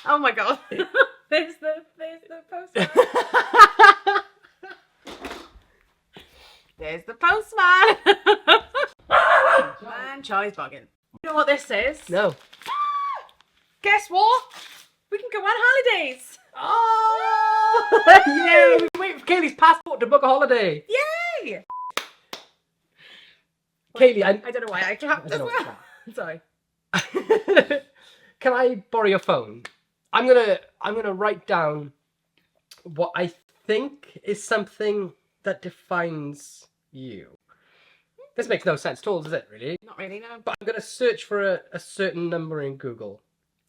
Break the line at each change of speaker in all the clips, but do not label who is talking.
Oh my god. There's the postman. There's the postman. Man, Charlie's bugging. You know what this is?
No.
Guess what? We can go on holidays.
Oh! Yay! We can wait for Kayleigh's passport to book a holiday.
Yay!
Kayleigh,
I don't know why I clapped as well. Sorry.
Can I borrow your phone? I'm gonna write down what I think is something that defines you. This makes no sense at all, does it, really?
Not really, no.
But I'm gonna search for a certain number in Google.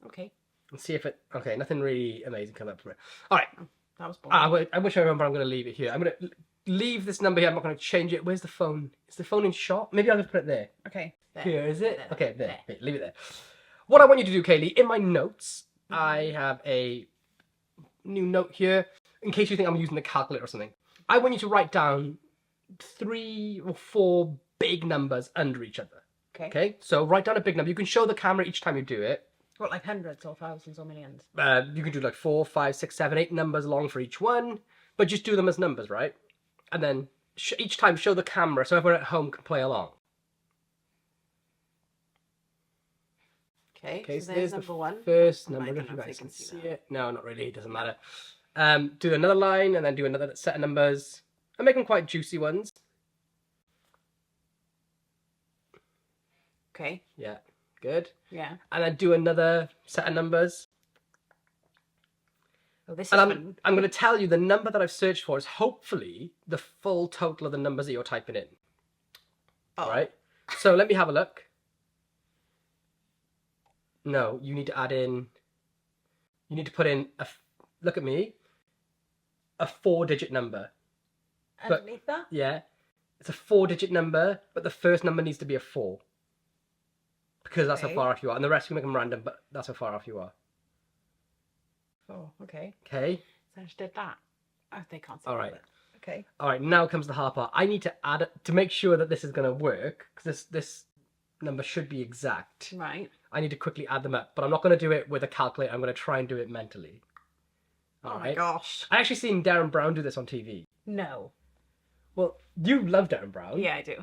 Okay.
And see if it... Okay, nothing really amazing come up for it. Alright.
Oh, that was boring.
I wish I remember. I'm gonna leave it here. I'm gonna leave this number here. I'm not gonna change it. Where's the phone? Is the phone in shot? Maybe I'll just put it there.
Okay. There.
Here, is it?
There.
Okay, there. Wait, leave it there. What I want you to do, Kayleigh, in my notes, I have a new note here, in case you think I'm using the calculator or something. I want you to write down 3 or 4 big numbers under each other.
Okay.
Okay? So write down a big number. You can show the camera each time you do it.
What, like hundreds or thousands or millions?
You can do like 4, 5, 6, 7, 8 numbers long for each one, but just do them as numbers, right? And then each time show the camera so everyone at home can play along.
Okay, so there's number 1.
First
Oh,
number.
I
If
don't
you
know if
guys
they
can
can see
see
that.
it. No, not really. It doesn't matter. Do another line and then do another set of numbers. And make them quite juicy ones.
Okay.
Yeah, good.
Yeah.
And then do another set of numbers.
Oh, this is
And
fun.
I'm going to tell you the number that I've searched for is hopefully the full total of the numbers that you're typing in.
Oh.
All right. So let me have a look. No, you need to add in. You need to put in look at me. A 4-digit number.
Underneath that?
Yeah, it's a 4-digit number, but the first number needs to be a 4. Because that's how
Okay.
far off you are. And the rest you make them random, but that's how far off you are.
Oh, okay.
Okay?
So I just did that. Oh, they can't see
All
all
right.
of it. Okay.
Alright, now comes the hard part. I need to add it, to make sure that this is going to work, because this number should be exact.
Right.
I need to quickly add them up, but I'm not going to do it with a calculator. I'm going to try and do it mentally.
Oh
All
my
right?
gosh.
I actually seen Darren Brown do this on TV.
No.
Well, you love Darren Brown.
Yeah, I do.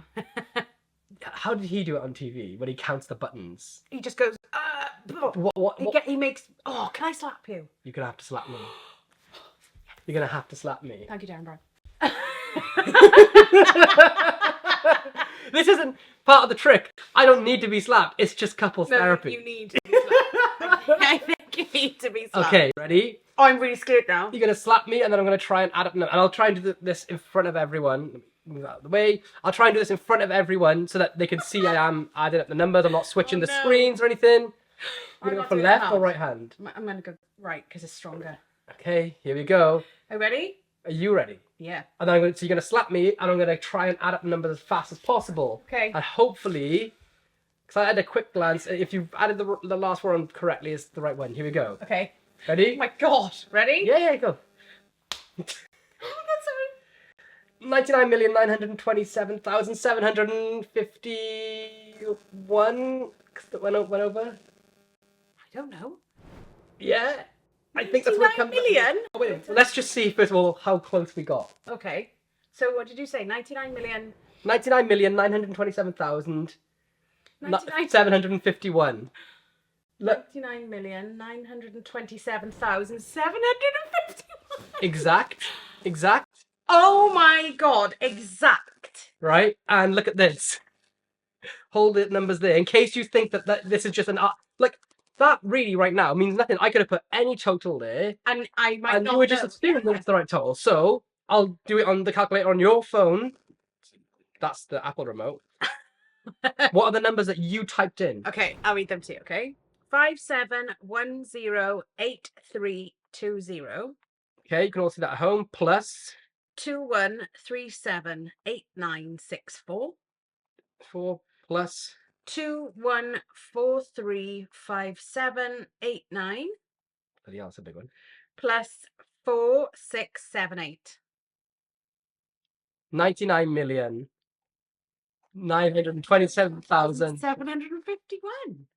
How did he do it on TV when he counts the buttons?
He just goes,
What?
He makes, oh, can I slap you?
You're going to have to slap me. You're going to have to slap me.
Thank you, Darren Brown.
This isn't part of the trick. I don't need to be slapped. It's just couples
No,
therapy.
you need to be slapped. I think you need to be slapped.
Okay, ready?
Oh, I'm really scared now.
You're going to slap me, and then I'm going to try and add up. And I'll try and do this in front of everyone. Let me move out of the way. I'll try and do this in front of everyone so that they can see I am adding up the numbers. I'm not switching the
no.
screens or anything. You're
I'm
going to go
not
for
doing
left
that.
or right hand?
I'm going to go right because it's stronger.
Okay, here we go.
Are you ready?
Are you ready?
Yeah.
And then so you're going to slap me, and I'm going to try and add up the numbers as fast as possible.
Okay.
And hopefully, because I had a quick glance, if you've added the last one correctly, it's the right one. Here we go.
Okay.
Ready?
Oh my god. Ready?
Yeah, go.
Oh, that's so...
99,927,751. That went over.
I don't know.
Yeah. I think that's what it comes
99 million?
Oh, wait, let's just see, first of all, how close we got.
Okay. So what did you say? 99 million?
99,927,751. Look,
99,927,751.
exact,
Oh my god, exact.
right? And look at this. Hold the numbers there, in case you think that this is just an... Like, that really right now means nothing. I could have put any total there,
And I might
and
not
you would just
know.
assume that it's the right total. So, I'll do it on the calculator on your phone. That's the Apple remote. What are the numbers that you typed in?
Okay, I'll read them to you, okay? 57108320
Okay, you can all see that at home. Plus
21378964
4 plus
21435789
bloody hell, that's a big one.
plus 4678.
99,927,000.
751.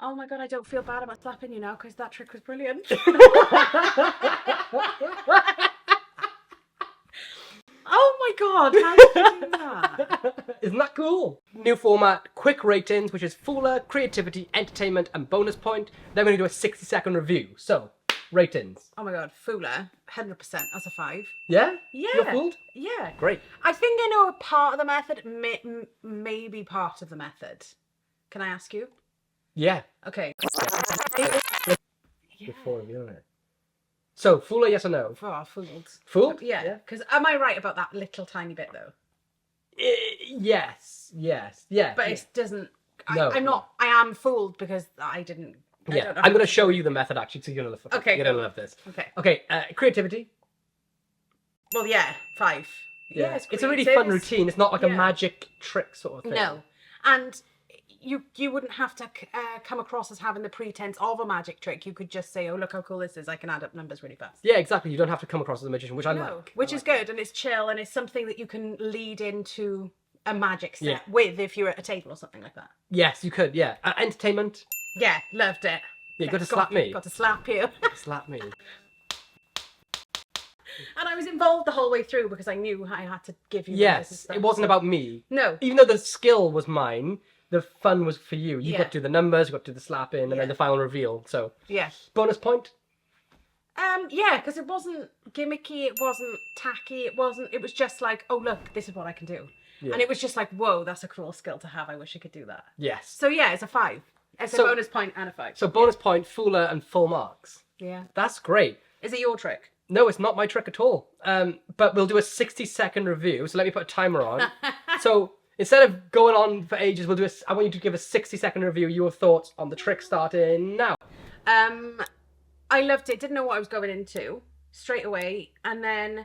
Oh my god, I don't feel bad about slapping you now because that trick was brilliant. Oh my god, how did you do that?
Isn't that cool? New format, quick ratings, which is Fuller, creativity, entertainment, and bonus point. Then we're going to do a 60-second review. So, ratings.
Oh my god, Fuller, 100%. That's a 5.
Yeah?
Yeah.
You're fooled?
Yeah.
Great.
I think I know a part of the method, maybe part of the method. Can I ask you?
Yeah.
Okay.
Before review, isn't it? So, Fuller, yes or no?
Oh, fooled.
Fooled?
Yeah. Because am I right about that little tiny bit though?
Yes. Yeah.
But it doesn't.
No,
I'm not. I am fooled because I didn't. I
Yeah,
don't know
I'm
how
going to
to
show
do it.
you the method actually, so you're going to love
Okay,
You're going to
cool.
love this.
Okay.
Okay, creativity.
Well, yeah, 5.
Yeah,
Yeah,
it's a really fun
creative.
routine. It's not like a
Yeah.
magic trick sort of thing.
No, and you wouldn't have to come across as having the pretense of a magic trick. You could just say, "Oh, look how cool this is! I can add up numbers really fast."
Yeah, exactly. You don't have to come across as a magician, which I
No,
like.
which is good, and it's chill, and it's something that you can lead into a magic set
Yeah.
with if you're at a table or something like that.
Yes, you could. Yeah, entertainment.
Yeah, loved it.
Yeah, you got to slap me.
Got to slap you.
Slap me.
And I was involved the whole way through because I knew I had to give you numbers and
Yes,
stuff,
it wasn't
so-
about me.
No.
Even though the skill was mine, the fun was for you. You
Yeah.
got to do the numbers, you got to do the slapping, and
Yeah.
then the final reveal. So,
Yeah.
bonus point.
Yeah, because it wasn't gimmicky, it wasn't tacky, it was just like, oh look, this is what I can do.
Yeah.
And it was just like, whoa, that's a cool skill to have. I wish I could do that.
Yes.
So yeah, it's a 5. It's
So-
a bonus point and a 5.
So bonus point, Fuller, and full marks.
Yeah.
That's great.
Is it your trick?
No, it's not my trick at all. But we'll do a 60-second review. So let me put a timer on. So instead of going on for ages, we'll do I want you to give a 60-second review. Your thoughts on the trick starting now.
I loved it. Didn't know what I was going into straight away. And then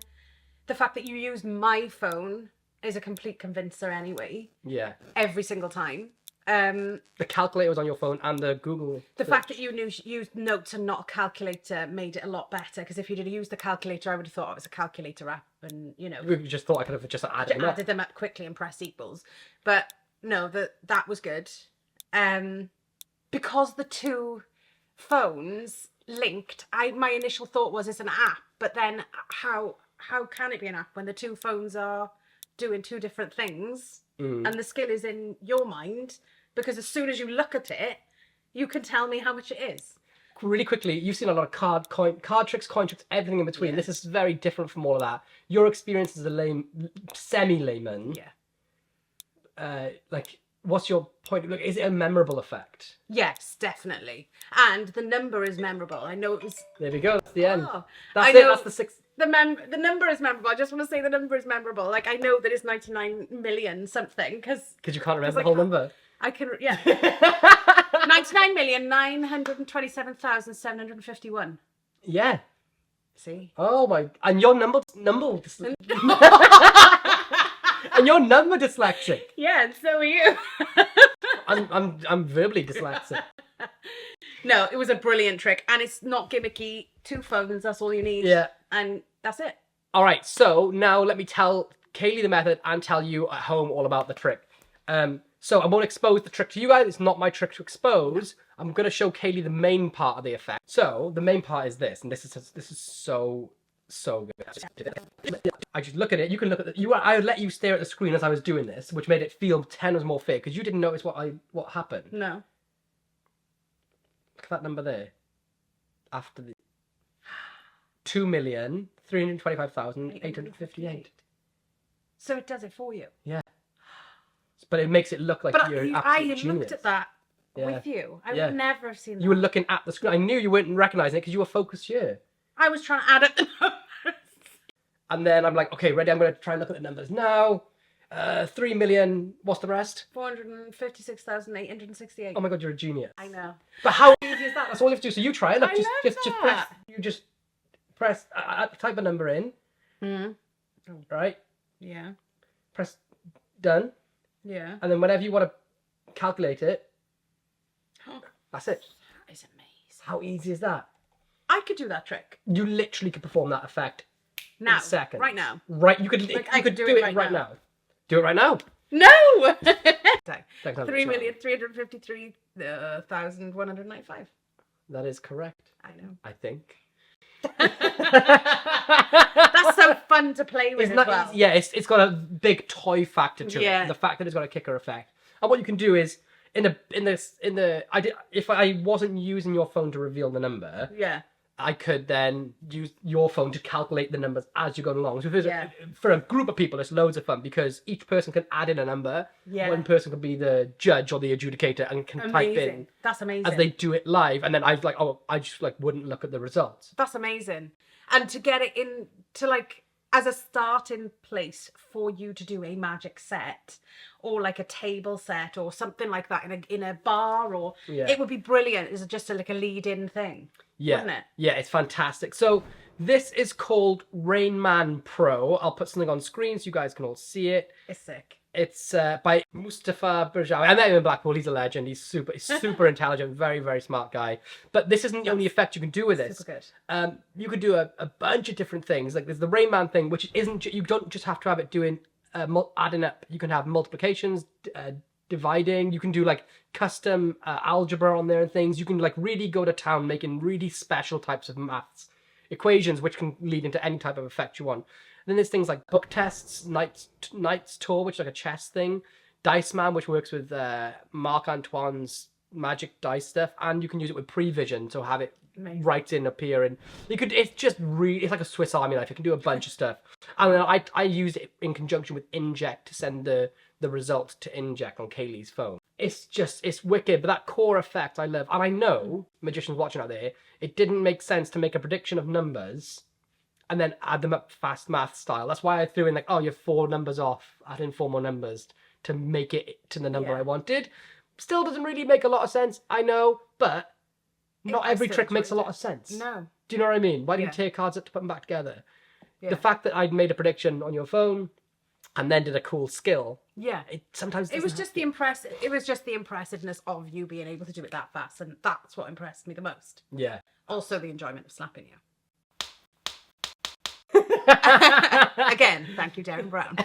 the fact that you used my phone is a complete convincer anyway.
Yeah.
Every single time.
The calculator was on your phone and the Google.
The fact that you used notes and not a calculator made it a lot better, because if you'd have used the calculator, I would have thought it was a calculator app, and
We just thought I could have just added them up.
added them up quickly and press equals. But no, that was good. Because the two phones linked, my initial thought was it's an app, but then how can it be an app when the two phones are doing two different things and the skill is in your mind? Because as soon as you look at it, you can tell me how much it is.
Really quickly, you've seen a lot of card tricks, coin tricks, everything in between.
Yeah.
This is very different from all of that. Your experience as a semi-layman.
Yeah.
What's your point? Look, is it a memorable effect?
Yes, definitely. And the number is memorable. I know it was...
There we go. That's the end.
Oh,
That's
I
it.
know
That's the 6.
The number is memorable. I just want to say the number is memorable. Like, I know that it's 99 million something, because
You can't remember
I
the whole
can't-
number.
I can... Yeah. 99,927,751.
Yeah.
See?
Oh my! And your number and your number dyslexic.
Yeah, and so are you.
I'm verbally dyslexic.
No, it was a brilliant trick. And it's not gimmicky. 2 phones, that's all you need.
Yeah.
And that's it.
All right. So now let me tell Kayleigh the method and tell you at home all about the trick. So I won't expose the trick to you guys. It's not my trick to expose. I'm going to show Kayleigh the main part of the effect. So the main part is this, and this is so good. I just look at it. You can look at it. I would let you stare at the screen as I was doing this, which made it feel 10 was more fair because you didn't notice what happened.
No.
Look at that number there. After the 2,325,858.
So it does it for you.
Yeah. But it makes it look like
But
you're an
I
absolute genius.
looked at that
Yeah.
with you. I
Yeah.
would never have seen that.
You were looking at the screen. I knew you weren't recognizing it because you were focused here.
I was trying to add up the numbers.
And then I'm like, okay, ready? I'm going to try and look at the numbers now. 3 million. What's the rest?
456,868.
Oh my god, you're a genius.
I know.
But how easy is that? That's all you have to do. So you try it. Look,
I
just
love
press.
that.
You just press. Type a number in. Right.
Yeah.
Press done.
Yeah.
And then whenever you want to calculate it, that's it.
That is amazing.
How easy is that?
I could do that trick.
You literally could perform that effect
Now.
in seconds.
Right now.
Right. You could.
Like,
you could do it right now. Do it right now.
No!
Thanks,
3,353,751. 1,195.
That is correct.
I know.
I think.
That's so fun to play with as well.
Yeah, it's got a big toy factor to
Yeah.
it. The fact that it's got a kicker effect. And what you can do is if I wasn't using your phone to reveal the number,
Yeah.
I could then use your phone to calculate the numbers as you go along. So for a group of people, it's loads of fun because each person can add in a number.
Yeah.
One person can be the judge or the adjudicator and can type in.
That's amazing.
As they do it live, and then I just wouldn't look at the results.
That's amazing. And to get it in to as a starting place for you to do a magic set or like a table set or something like that in a bar or it would be brilliant as just a lead-in thing.
Yeah.
Wouldn't it?
Yeah, it's fantastic. So this is called Rainman Pro. I'll put something on screen so you guys can all see it.
It's sick.
It's by Mustafa Berjawi. I met him in Blackpool. He's a legend. He's super intelligent, very, very smart guy. But this isn't the only effect you can do with this.
Super good.
You could do a bunch of different things. Like there's the Rainman thing, which isn't. You don't just have to have it doing adding up. You can have multiplications, dividing. You can do custom algebra on there and things. You can really go to town making really special types of maths equations, which can lead into any type of effect you want. Then there's things like book tests, Knight's Tour, which is like a chess thing, Dice Man, which works with Marc Antoine's magic dice stuff, and you can use it with prevision, so have it right in appear, and you could. It's just really, it's like a Swiss Army knife. You can do a bunch of stuff. And I use it in conjunction with Inject to send the result to Inject on Kayleigh's phone. It's wicked, but that core effect I love, and I know magicians watching out there, it didn't make sense to make a prediction of numbers and then add them up fast math style. That's why I threw in you're 4 numbers off, add in 4 more numbers to make it to the number I wanted. Still doesn't really make a lot of sense, I know, but not every trick makes a lot of sense.
No.
Do you know what I mean? Why do you tear cards up to put them back together?
Yeah.
The fact that I'd made a prediction on your phone and then did a cool skill.
Yeah.
It
was just the impressiveness of you being able to do it that fast, and that's what impressed me the most.
Yeah.
Also the enjoyment of slapping you. Again, thank you, Darren Brown.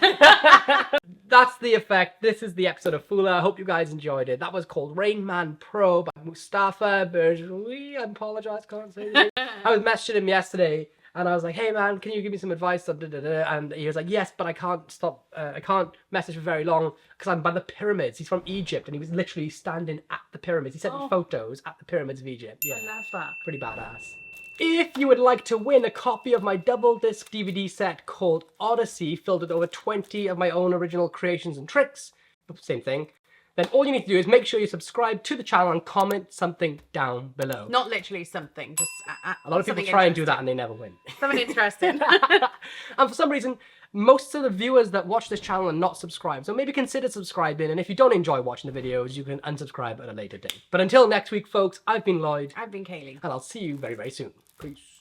That's the effect. This is the episode of Fula. I hope you guys enjoyed it. That was called Rainman Pro by Mustafa Berjawi. I apologise, can't say it. I was messaging him yesterday and I was like, hey man, can you give me some advice? And he was like, yes, but I can't message for very long because I'm by the pyramids. He's from Egypt and he was literally standing at the pyramids. He sent me photos at the pyramids of Egypt. Yeah,
I love that.
Pretty badass. If you would like to win a copy of my double disc DVD set called Odyssey, filled with over 20 of my own original creations and tricks, same thing, then all you need to do is make sure you subscribe to the channel and comment something down below.
Not literally something, just
a lot of people try and do that and they never win.
Something interesting.
And for some reason, most of the viewers that watch this channel are not subscribed, so maybe consider subscribing, and if you don't enjoy watching the videos, you can unsubscribe at a later date. But until next week, folks, I've been Lloyd.
I've been Kayleigh.
And I'll see you very, very soon. Peace.